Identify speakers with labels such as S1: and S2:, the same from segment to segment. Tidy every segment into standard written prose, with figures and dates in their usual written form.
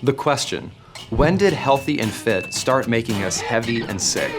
S1: The question, when did healthy and fit start making us heavy and sick?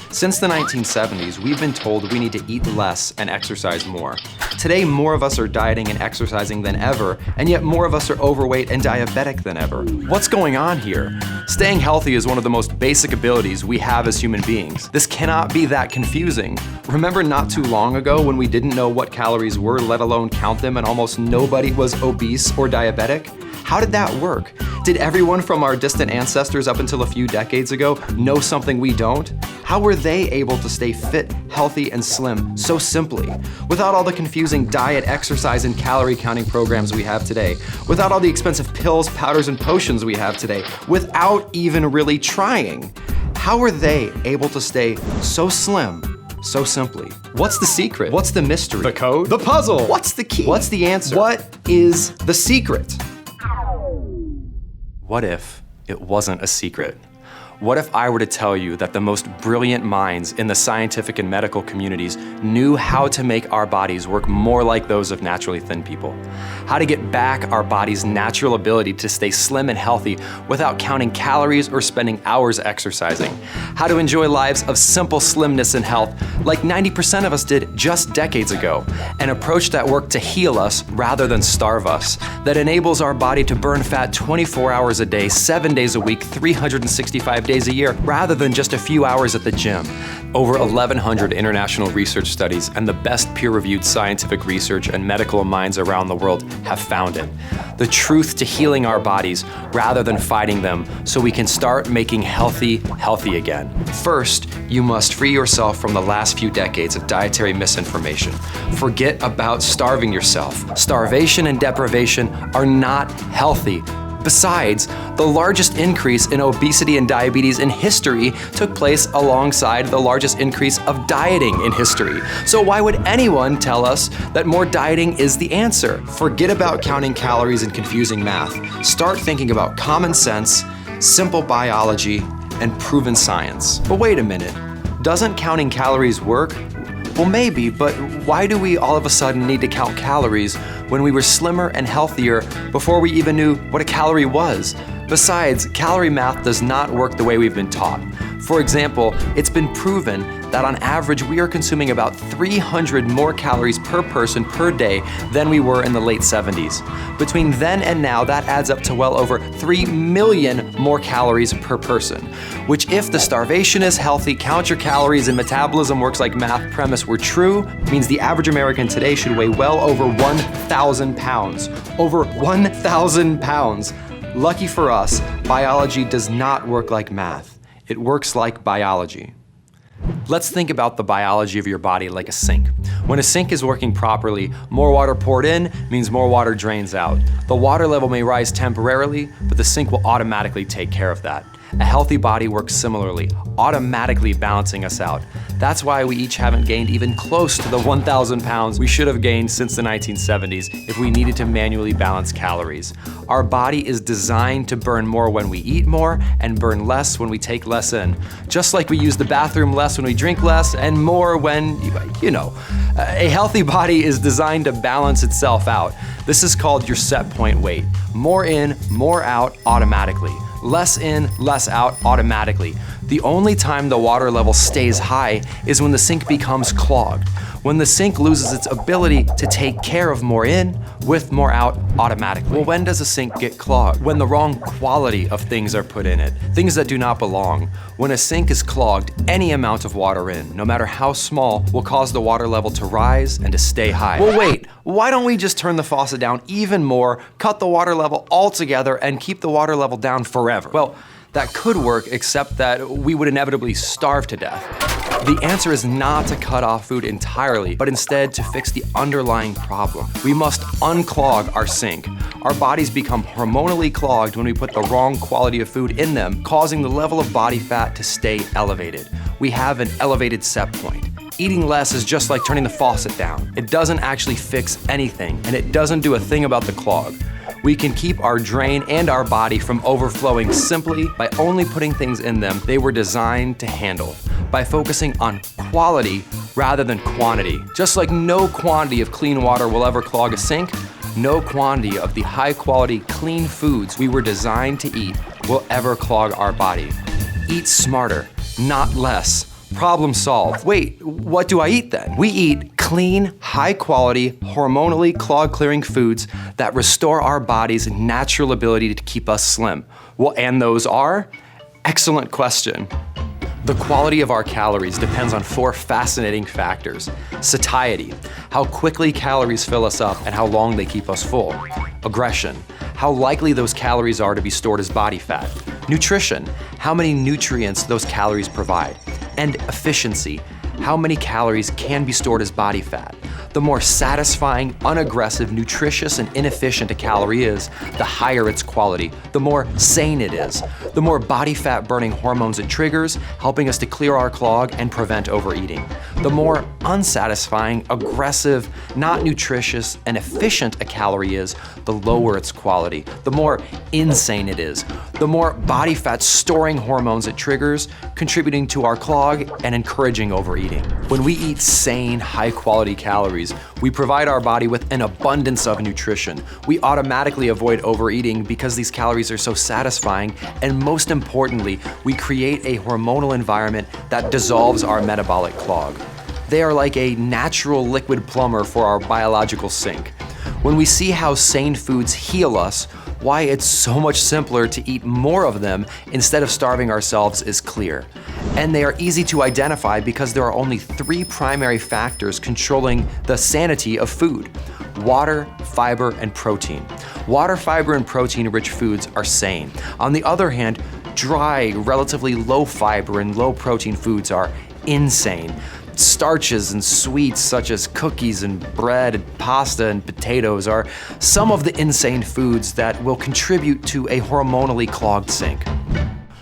S1: Since the 1970s, we've been told we need to eat less and exercise more. Today, more of us are dieting and exercising than ever, and yet more of us are overweight and diabetic than ever. What's going on here? Staying healthy is one of the most basic abilities we have as human beings. This cannot be that confusing. Remember not too long ago when we didn't know what calories were, let alone count them, and almost nobody was obese or diabetic? How did that work? Did everyone from our distant ancestors up until a few decades ago know something we don't? How were they able to stay fit, healthy, and slim so simply? Without all the confusing diet, exercise, and calorie counting programs we have today. Without all the expensive pills, powders, and potions we have today. Without even really trying. How were they able to stay so slim so simply? What's the secret? What's the mystery?
S2: The code?
S1: The puzzle? What's the key? What's the answer? What is the secret? What if it wasn't a secret? What if I were to tell you that the most brilliant minds in the scientific and medical communities knew how to make our bodies work more like those of naturally thin people? How to get back our body's natural ability to stay slim and healthy without counting calories or spending hours exercising? How to enjoy lives of simple slimness and health like 90% of us did just decades ago, and approach that work to heal us rather than starve us, that enables our body to burn fat 24 hours a day, 7 days a week, 365 days a year, rather than just a few hours at the gym. Over 1,100 international research studies and the best peer-reviewed scientific research and medical minds around the world have found it. The truth to healing our bodies rather than fighting them so we can start making healthy again. First, you must free yourself from the last few decades of dietary misinformation. Forget about starving yourself. Starvation and deprivation are not healthy. Besides, the largest increase in obesity and diabetes in history took place alongside the largest increase of dieting in history. So why would anyone tell us that more dieting is the answer? Forget about counting calories and confusing math. Start thinking about common sense, simple biology, and proven science. But wait a minute, doesn't counting calories work? Well, maybe, but why do we all of a sudden need to count calories when we were slimmer and healthier before we even knew what a calorie was? Besides, calorie math does not work the way we've been taught. For example, it's been proven that on average we are consuming about 300 more calories per person per day than we were in the late 70s. Between then and now, that adds up to well over 3 million more calories per person, which, if the starvation is healthy, count your calories, and metabolism works like math premise were true, means the average American today should weigh well over 1,000 pounds. Over 1,000 pounds. Lucky for us, biology does not work like math. It works like biology. Let's think about the biology of your body like a sink. When a sink is working properly, more water poured in means more water drains out. The water level may rise temporarily, but the sink will automatically take care of that. A healthy body works similarly, automatically balancing us out. That's why we each haven't gained even close to the 1,000 pounds we should have gained since the 1970s if we needed to manually balance calories. Our body is designed to burn more when we eat more and burn less when we take less in. Just like we use the bathroom less when we drink less and more when, you know. A healthy body is designed to balance itself out. This is called your set point weight. More in, more out automatically. Less in, less out automatically. The only time the water level stays high is when the sink becomes clogged. When the sink loses its ability to take care of more in with more out automatically. Well, when does a sink get clogged? When the wrong quality of things are put in it, things that do not belong. When a sink is clogged, any amount of water in, no matter how small, will cause the water level to rise and to stay high. Well, wait, why don't we just turn the faucet down even more, cut the water level altogether, and keep the water level down forever? Well, that could work, except that we would inevitably starve to death. The answer is not to cut off food entirely, but instead to fix the underlying problem. We must unclog our sink. Our bodies become hormonally clogged when we put the wrong quality of food in them, causing the level of body fat to stay elevated. We have an elevated set point. Eating less is just like turning the faucet down. It doesn't actually fix anything, and it doesn't do a thing about the clog. We can keep our drain and our body from overflowing simply by only putting things in them they were designed to handle, by focusing on quality rather than quantity. Just like no quantity of clean water will ever clog a sink, no quantity of the high-quality, clean foods we were designed to eat will ever clog our body. Eat smarter, not less. Problem solved. Wait, what do I eat then? We eat clean, high-quality, hormonally clog-clearing foods that restore our body's natural ability to keep us slim. Well, and those are? Excellent question. The quality of our calories depends on 4 fascinating factors. Satiety, how quickly calories fill us up and how long they keep us full. Aggression, how likely those calories are to be stored as body fat. Nutrition, how many nutrients those calories provide. And efficiency, how many calories can be stored as body fat. The more satisfying, unaggressive, nutritious, and inefficient a calorie is, the higher its quality, the more sane it is. The more body fat burning hormones it triggers, helping us to clear our clog and prevent overeating. The more unsatisfying, aggressive, not nutritious, and efficient a calorie is, the lower its quality, the more insane it is. The more body fat storing hormones it triggers, contributing to our clog and encouraging overeating. When we eat sane, high-quality calories, we provide our body with an abundance of nutrition. We automatically avoid overeating because these calories are so satisfying, and most importantly, we create a hormonal environment that dissolves our metabolic clog. They are like a natural liquid plumber for our biological sink. When we see how sane foods heal us, why it's so much simpler to eat more of them instead of starving ourselves is clear. And they are easy to identify because there are only 3 primary factors controlling the sanity of food: water, fiber, and protein. Water, fiber, and protein-rich foods are sane. On the other hand, dry, relatively low fiber and low protein foods are insane. Starches and sweets such as cookies and bread and pasta and potatoes are some of the insane foods that will contribute to a hormonally clogged sink.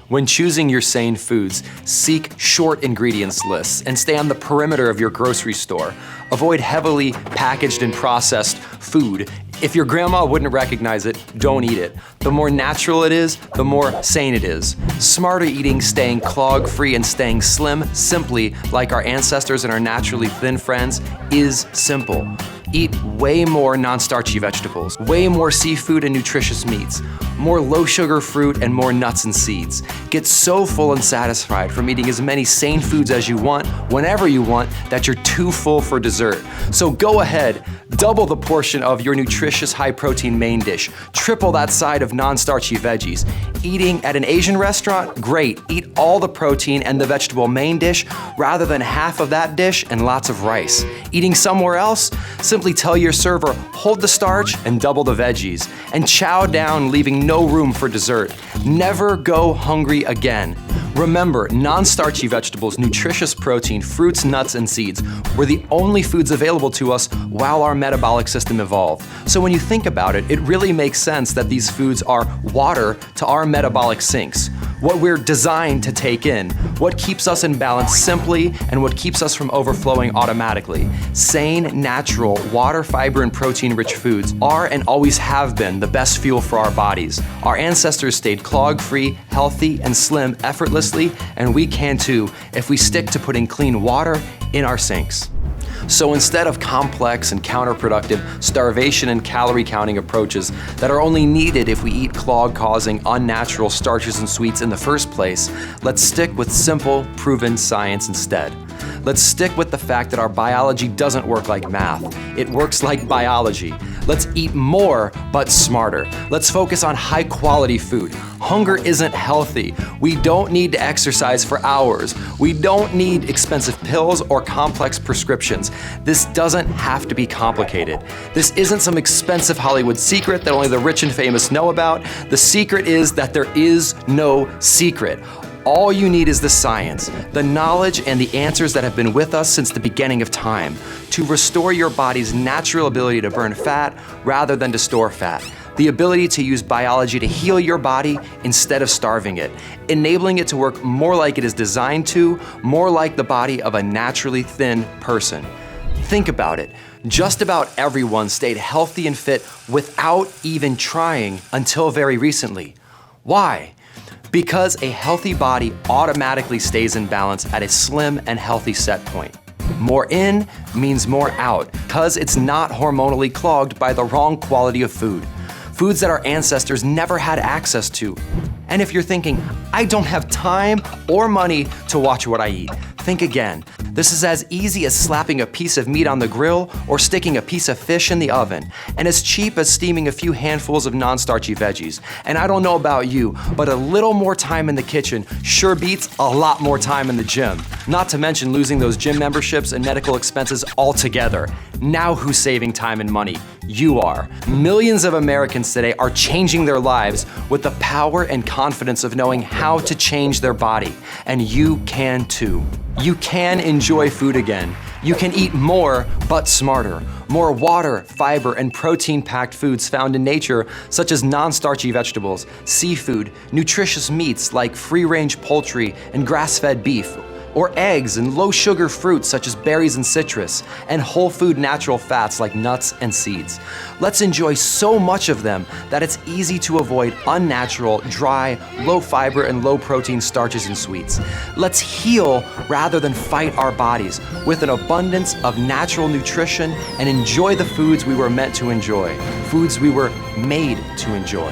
S1: When choosing your sane foods, seek short ingredients lists and stay on the perimeter of your grocery store. Avoid heavily packaged and processed food. If your grandma wouldn't recognize it, don't eat it. The more natural it is, the more sane it is. Smarter eating, staying clog-free, and staying slim, simply like our ancestors and our naturally thin friends, is simple. Eat way more non-starchy vegetables, way more seafood and nutritious meats, more low-sugar fruit, and more nuts and seeds. Get so full and satisfied from eating as many sane foods as you want, whenever you want, that you're too full for dessert. So go ahead, double the portion of your nutritious high-protein main dish, triple that side of non-starchy veggies. Eating at an Asian restaurant? Great. Eat all the protein and the vegetable main dish rather than half of that dish and lots of rice. Eating somewhere else? Simply tell your server, hold the starch and double the veggies, and chow down, leaving no room for dessert. Never go hungry again. Remember, non-starchy vegetables, nutritious protein, fruits, nuts, and seeds were the only foods available to us while our metabolic system evolved. So when you think about it, it really makes sense that these foods are water to our metabolic sinks. What we're designed to take in, what keeps us in balance simply, and what keeps us from overflowing automatically. Sane, natural, water, fiber, and protein-rich foods are and always have been the best fuel for our bodies. Our ancestors stayed clog-free, healthy, and slim effortlessly, and we can too if we stick to putting clean water in our sinks. So instead of complex and counterproductive starvation and calorie counting approaches that are only needed if we eat clog-causing unnatural starches and sweets in the first place, let's stick with simple, proven science instead. Let's stick with the fact that our biology doesn't work like math. It works like biology. Let's eat more, but smarter. Let's focus on high-quality food. Hunger isn't healthy. We don't need to exercise for hours. We don't need expensive pills or complex prescriptions. This doesn't have to be complicated. This isn't some expensive Hollywood secret that only the rich and famous know about. The secret is that there is no secret. All you need is the science, the knowledge, and the answers that have been with us since the beginning of time to restore your body's natural ability to burn fat rather than to store fat. The ability to use biology to heal your body instead of starving it, enabling it to work more like it is designed to, more like the body of a naturally thin person. Think about it. Just about everyone stayed healthy and fit without even trying until very recently. Why? Because a healthy body automatically stays in balance at a slim and healthy set point. More in means more out, because it's not hormonally clogged by the wrong quality of food. Foods that our ancestors never had access to. And if you're thinking, I don't have time or money to watch what I eat, think again. This is as easy as slapping a piece of meat on the grill or sticking a piece of fish in the oven, and as cheap as steaming a few handfuls of non-starchy veggies. And I don't know about you, but a little more time in the kitchen sure beats a lot more time in the gym. Not to mention losing those gym memberships and medical expenses altogether. Now who's saving time and money? You are. Millions of Americans today are changing their lives with the power and confidence of knowing how to change their body. And you can too. You can enjoy food again. You can eat more, but smarter. More water, fiber, and protein-packed foods found in nature, such as non-starchy vegetables, seafood, nutritious meats like free-range poultry and grass-fed beef, or eggs and low-sugar fruits such as berries and citrus, and whole-food natural fats like nuts and seeds. Let's enjoy so much of them that it's easy to avoid unnatural, dry, low-fiber, and low-protein starches and sweets. Let's heal rather than fight our bodies with an abundance of natural nutrition and enjoy the foods we were meant to enjoy, foods we were made to enjoy.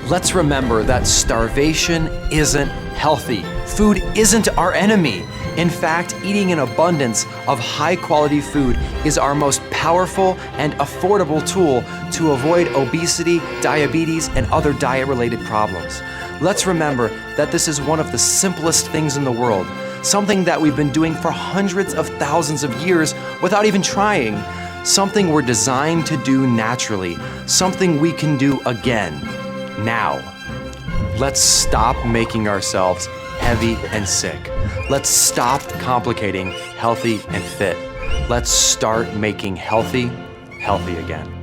S1: Let's remember that starvation isn't healthy. Food isn't our enemy. In fact, eating an abundance of high-quality food is our most powerful and affordable tool to avoid obesity, diabetes, and other diet-related problems. Let's remember that this is one of the simplest things in the world, something that we've been doing for hundreds of thousands of years without even trying, something we're designed to do naturally, something we can do again, now. Let's stop making ourselves heavy and sick. Let's stop complicating healthy and fit. Let's start making healthy again.